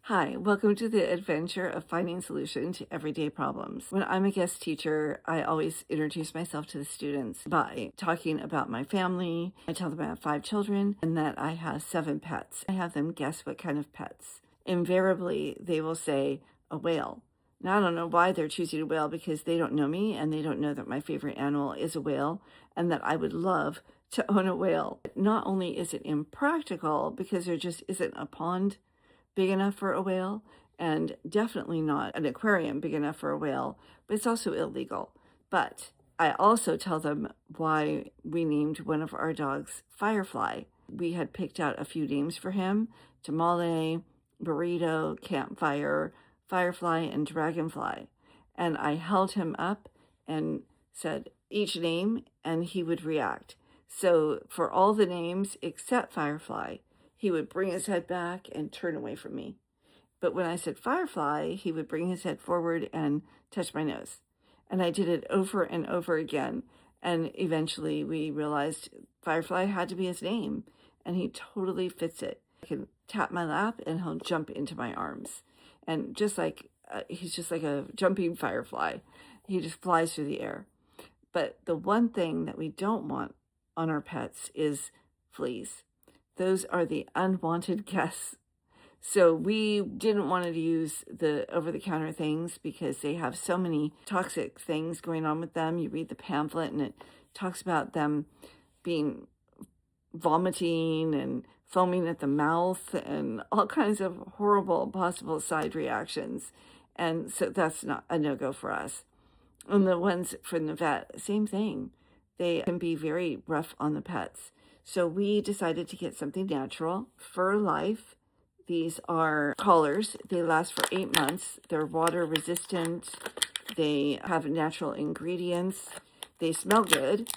Hi, welcome to the adventure of finding solution to everyday problems. When I'm a guest teacher, I always introduce myself to the students by talking about my family. I tell them I have 5 children and that I have 7 pets. I have them guess what kind of pets. Invariably, they will say a whale. Now, I don't know why they're choosing a whale because they don't know me and they don't know that my favorite animal is a whale and that I would love to own a whale. Not only is it impractical because there just isn't a pond big enough for a whale, and definitely not an aquarium big enough for a whale, but it's also illegal. But I also tell them why we named one of our dogs Firefly. We had picked out a few names for him: Tamale, Burrito, Campfire, Firefly, and Dragonfly. And I held him up and said each name, and he would react. So for all the names except Firefly, he would bring his head back and turn away from me. But when I said Firefly, he would bring his head forward and touch my nose. And I did it over and over again. And eventually we realized Firefly had to be his name. And he totally fits it. I can tap my lap and he'll jump into my arms. And he's just like a jumping firefly. He just flies through the air. But the one thing that we don't want on our pets is fleas. Those are the unwanted guests. So we didn't want to use the over-the-counter things because they have so many toxic things going on with them. You read the pamphlet and it talks about them being vomiting and foaming at the mouth and all kinds of horrible possible side reactions. And so that's not a no-go for us. And the ones from the vet, same thing. They can be very rough on the pets. So we decided to get something natural. Fur Life. These are collars. They last for 8 months. They're water resistant. They have natural ingredients. They smell good.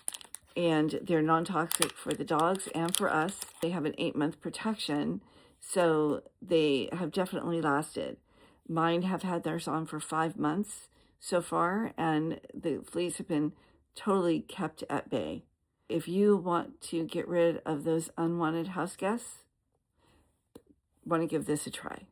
And they're non-toxic for the dogs and for us. They have an 8-month protection. So they have definitely lasted. Mine have had theirs on for 5 months so far. And the fleas have been totally kept at bay. If you want to get rid of those unwanted house guests, want to give this a try.